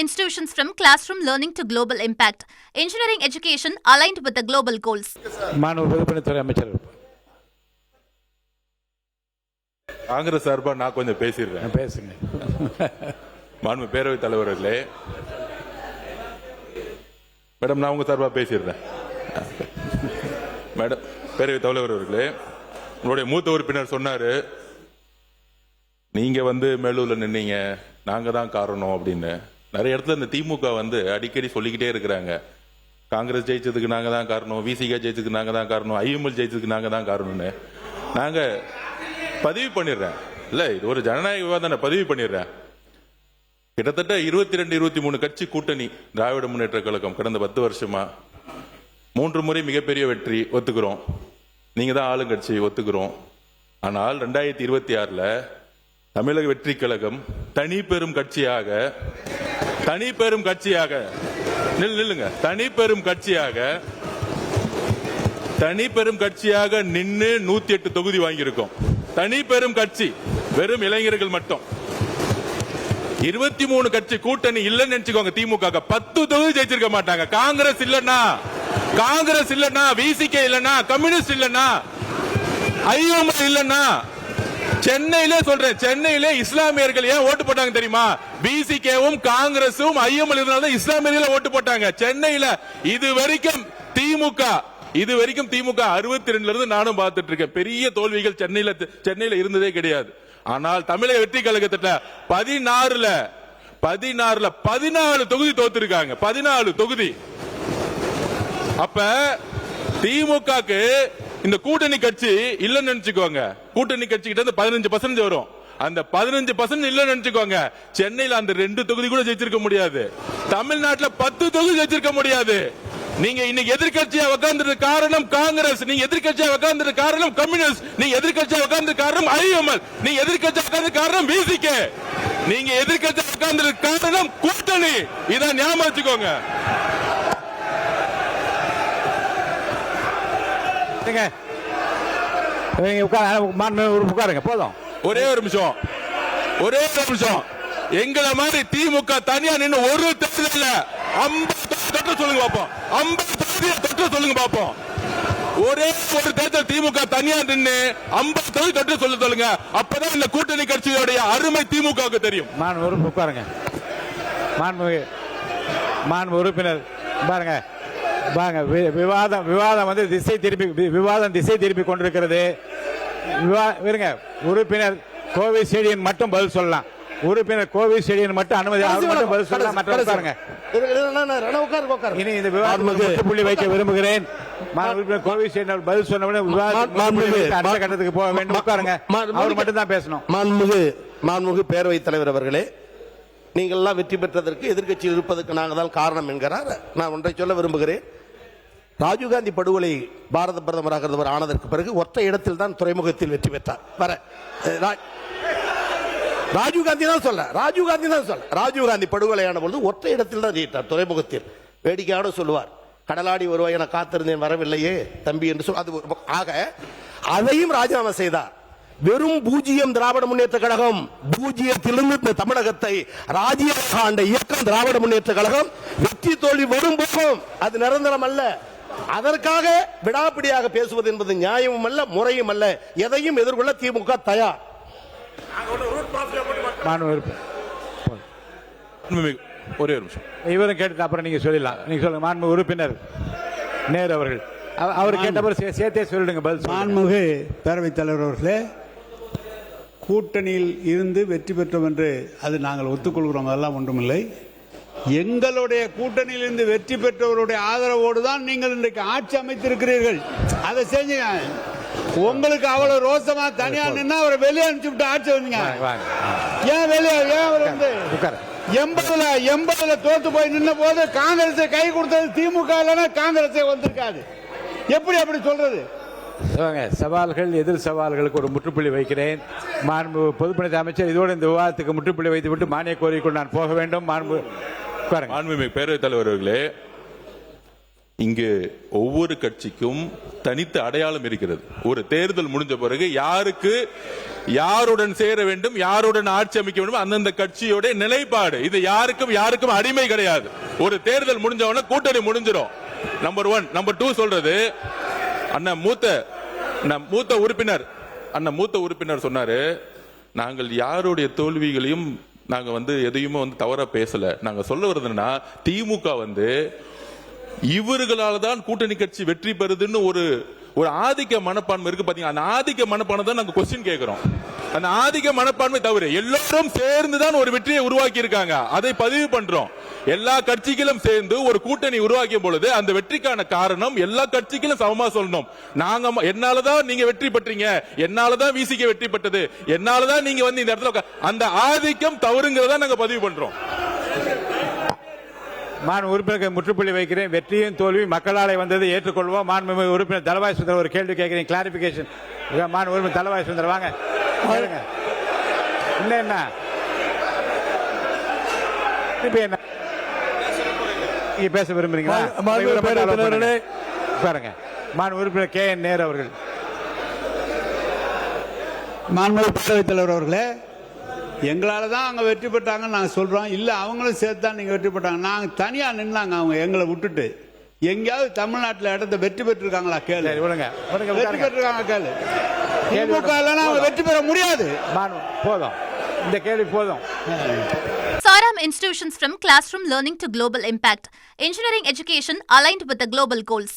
institutions from classroom learning to global impact. Engineering education aligned with the global goals. மாணவர்களுக்கு அமைச்சர் காங்கிரஸ் சார்பா நான் கொஞ்சம் பேசிடுறேன். பேசுங்க. மாண்பு பேரவைத் தலைவர்களே, மேடம் நான் உங்க சார்பா பேசிடுறேன். மேடம் பேரவைத் தலைவர் அவர்களே, உங்களுடைய மூத்த உறுப்பினர் சொன்னாரு, நீங்க மேலூர்ல நின்னீங்க, நாங்க தான் காரணம் அப்படின்னு. நிறைய இடத்துல இந்த திமுக அடிக்கடி சொல்லிக்கிட்டே இருக்கிறாங்க, காங்கிரஸ் ஜெயிச்சதுக்கு நாங்க தான் காரணம், விசிகா ஜெயிச்சதுக்கு நாங்க தான் காரணம், ஐஎம்எல் ஜெயிச்சதுக்கு நாங்க தான் காரணம்னு. நாங்க பதிவு பண்ணிடுறேன், இல்ல இது ஒரு ஜனநாயக விவாதம், பதிவு பண்ணிடுறேன். கிட்டத்தட்ட 22-23 கட்சி கூட்டணி திராவிட முன்னேற்ற கழகம் கடந்த 10 வருஷமா 3 முறை மிகப்பெரிய வெற்றி, ஒத்துக்கிறோம். நீங்க தான் ஆளுங்கட்சி, ஒத்துக்கிறோம். ஆனால் 2026ல தமிழக வெற்றி கழகம் தனி பெரும் கட்சியாக நில்லுங்க, தனி பெரும் கட்சியாக நின்று 108 தொகுதி வாங்கியிருக்கோம். தனி பெரும் கட்சி, வெறும் இளைஞர்கள் மட்டும். 23 கட்சி கூட்டணி இல்லன்னு நினைச்சுக்கோங்க, திமுக 10 தொகுதி ஜெயிச்சிருக்க மாட்டாங்க. காங்கிரஸ் இல்லன்னா, விசிகே இல்லன்னா, கம்யூனிஸ்ட் இல்லன்னா, ஐஎம்எல் இல்லன்னா, சென்னையிலே சொல்றேன், சென்னையிலே இஸ்லாமியர்கள் ஏன் ஓட்டு போட்டாங்க தெரியுமா? விசிகேவும் காங்கிரசும் ஐஎம்எல் இருந்தாலும் இஸ்லாமியர்கள் ஓட்டு போட்டாங்க சென்னையில. இது வரைக்கும் திமுக 62ல இருந்து நானும் பார்த்துட்டு இருக்கேன், பெரிய தோல்விகள் சென்னையில இருந்ததே கிடையாது. ஆனால் தமிழக வெற்றி கழகத்திட்ட 16ல 14 தொகுதி தோத்துருக்காங்க. 14 தொகுதி. அப்ப திமுகக்கு இந்த கூட்டணி கட்சி இல்லன்னு நினைச்சுக்கோங்க, கூட்டணி கட்சி கிட்ட 15% வரும். அந்த 15% இல்லன்னு நினைச்சுக்கோங்க, சென்னையில அந்த 2 தொகுதி கூட ஜெயிச்சிருக்க முடியாது. தமிழ்நாட்டில் 10 தொகுதி ஜெயிச்சிருக்க முடியாது. நீங்க இன்னைக்கு எதிர்கட்சியா உட்கார்ந்தது காரணம் காங்கிரஸ், நீங்க எதிர்கட்சியா உட்கார்ந்தது காரணம் கம்யூனிஸ்ட், நீங்க எதிர்கட்சியா உட்கார்ந்தது காரணம் ஐஎம்எல், நீங்க எதிர்கட்சியா உட்கார்ந்தது காரணம் விசிகே, நீங்க எதிர்கட்சியா உட்கார்ந்தது காரணம் கூட்டணி. இத ஞாபகம் வச்சுக்கோங்க. உட்காருங்க போதும். ஒரே ஒரு நிமிஷம். எங்களை மாதிரி திமுக தனியா நின்று ஒரு தேர்தல் 50 சொல்லுங்க பாப்போம், 50 சொல்லுங்க பாப்போம். ஒரே ஒரு தேர்தல் திமுக தனியா நின்று 50 சொல்லுங்க. அப்பதான் இந்த கூட்டணி கட்சியோடைய அருமை திமுகவுக்கு தெரியும். உட்காருங்க. மாண்பு உறுப்பினர் பாருங்க, விவாதம் திசை திருப்பி கொண்டிருக்கிறது. உறுப்பினர் கோவை செடியன் மட்டும் பதில் சொல்லலாம். உறுப்பினர் கோவை செடியன் மட்டும் அனுமதி, அவர் மட்டும் பதில் சொல்லலாம். இனி இந்த விவாதத்துக்கு புள்ளி வைக்க விரும்புகிறேன். கோவை செடியன் பதில் சொன்ன அடுத்த கட்டத்துக்கு போக வேண்டும். உட்காருங்க, அவர் மட்டும் தான் பேசணும். மாண்புமிகு பேரவைத் தலைவர் அவர்களே, நீங்கள் எல்லாம் வெற்றி பெற்றதற்கு எதிர்கட்சியில் இருப்பதற்கு நாங்கள் தான் காரணம் என்கிறார். நான் ஒன்றை சொல்ல விரும்புகிறேன். ராஜீவ்காந்தி படுகொலை பாரத பிரதமராக ஆனதற்கு பிறகு ஒற்றை இடத்தில் தான் துறைமுகத்தில் வெற்றி பெற்றார். ராஜீவ்காந்தி படுகொலையான பொழுது ஒற்றை இடத்தில் தான் ஜெயித்தார், துறைமுகத்தில். வேடிக்கையோடு சொல்லுவார், கடலாடி வருவாய் என காத்திருந்தேன் வரவில்லையே தம்பி என்று சொல். ஆக அதையும் ராஜினாமா செய்தார். வெறும் 0 திராவிட முன்னேற்ற கழகம், 0லிருந்து தமிழகத்தை ராஜ்யம் ஆண்ட இயக்கம் திராவிட முன்னேற்ற கழகம். வெற்றி தோல்வி வரும் போகும், அது நிரந்தரம் அல்ல. அதற்காக விடாப்பிடியாக பேசுவது என்பது நியாயமும் அல்ல, முறையும் அல்ல. எதையும் எதிர்கொள்ள திமுக தயார். ஒரே ஒரு நிமிஷம், இவரும் கேட்டு அப்புறம் நீங்க சொல்லலாம். நீங்க சொல்லுங்க. மாண்பு உறுப்பினர் நேரு அவர்கள், அவர் கேட்டவர் சேர்த்தே சொல்லிடுங்க பதில். மாண்புமிகு பேரவைத் தலைவர் அவர்களே, கூட்டணியில் இருந்து வெற்றி பெற்றோம் என்று அது நாங்கள் ஒத்துக்கொள்கிறோம், அதெல்லாம் ஒன்றுமில்லை. எங்களுடைய கூட்டணியில் இருந்து வெற்றி பெற்றவருடைய ஆதரவோடு தான் நீங்கள் இன்றைக்கு ஆட்சி அமைத்திருக்கிறீர்கள். அதை செஞ்சு உங்களுக்கு அவ்வளவு ரோசமா தனியா நின்னா அவரை வெளியே அனுப்பிச்சு விட்டு ஆட்சி வந்தீங்க. ஏன் வெளியே, ஏன் அவர் 80ல தோத்து போய் நின்ன போது காங்கிரஸை கை கொடுத்தது திமுக இல்லைன்னா காங்கிரஸே வந்திருக்காது. எப்படி அப்படி சொல்றது? சவால்கள், எதிர் சவால்களுக்கு ஒரு முற்றுப்புள்ளி வைக்கிறேன். மாண்பு பொதுப்பணித்துறை அமைச்சர், இதோடு இந்த விவாதத்துக்கு முற்றுப்புள்ளி வைத்து விட்டு மானிய கோரிக்கை நான் போக வேண்டும். மாண்புமிகு பேரவைத் தலைவர்களே, இங்கு ஒவ்வொரு கட்சிக்கும் தனித்த அடையாளம் இருக்கிறது. ஒரு தேர்தல் முடிஞ்ச பிறகு யாருடன் சேர வேண்டும், யாருடன் ஆட்சி அமைக்க வேண்டும், அந்தந்த கட்சியோட நிலைப்பாடு. இது யாருக்கும் அடிமை கிடையாது. ஒரு தேர்தல் முடிஞ்சவன கூட்டணி முடிஞ்சிடும். நம்பர் 1. நம்பர் 2 சொல்றது, அண்ணன் மூத்த உறுப்பினர் சொன்னாரு, நாங்கள் யாருடைய தோல்விகளையும் நாங்க எதையுமே தவறா பேசல. நாங்க சொல்ல வருதுன்னா, திமுக இவர்களால் தான் கூட்டணி கட்சி வெற்றி பெறுதுன்னு ஒரு ஆதிக்க மனப்பான்மை இருக்கு பாத்தீங்க. அந்த ஆதிக்க மனப்பான்மை தான் நாங்க கொஸ்டின் கேட்கிறோம். அந்த ஆதிக்க மனப்பான்மை தவிர எல்லாரும் சேர்ந்து தான் ஒரு வெற்றியை உருவாக்கி இருக்காங்க. அதை பதிவு பண்றோம். எல்லா கட்சிகளும் சேர்ந்து ஒரு கூட்டணி உருவாக்கிய பொழுது அந்த வெற்றிக்கான காரணம் எல்லா கட்சிகளும் சமமா சொல்லணும். என்னாலதான் நீங்க வெற்றி பெற்றீங்க, என்னாலதான் விசிக வெற்றி பெற்றது, என்னாலதான் நீங்க இந்த இடத்துல அந்த ஆதிக்கம் தவறுங்கிறதா நாங்க பதிவு பண்றோம். மாண்பு உறுப்பினருக்கு முற்றுப்புள்ளி வைக்கிறேன். வெற்றியும் தோல்வியும் மக்களாலே வந்தது, ஏற்றுக்கொள்வோம். மாண்பு உறுப்பினர் தலவாய் சுந்தர் ஒரு கேள்வி கேட்கிறேன், கிளாரிபிகேஷன். மாண்பு உறுப்பினர் தலவாய் சுந்தர் வாங்க. என்ன இப்ப என்ன நீங்க பேச விரும்புறீங்களா? பாருங்க. மாண்பு உறுப்பினர் KN நேரு அவர்கள். மாண்புமிகு பேரவைத் தலைவர் அவர்களே, எங்களால தான் அவங்க வெற்றி பெற்றாங்கன்னு நாங்கள் சொல்றோம். இல்லை, அவங்களும் சேர்த்து தான் நீங்க வெற்றி பெற்றாங்க. நாங்கள் தனியா நின்னாங்க, அவங்க எங்களை விட்டுட்டு. எங்கேயாவது தமிழ்நாட்டில் இடத்த வெற்றி பெற்றிருக்காங்களா கேளு. வெற்றி பெற்றிருக்காங்க கேளு. திமுக அவங்க வெற்றி பெற முடியாது. போதும், இந்த கேள்வி போதும். Saram institutions from classroom learning to global impact. Engineering education aligned with the global goals.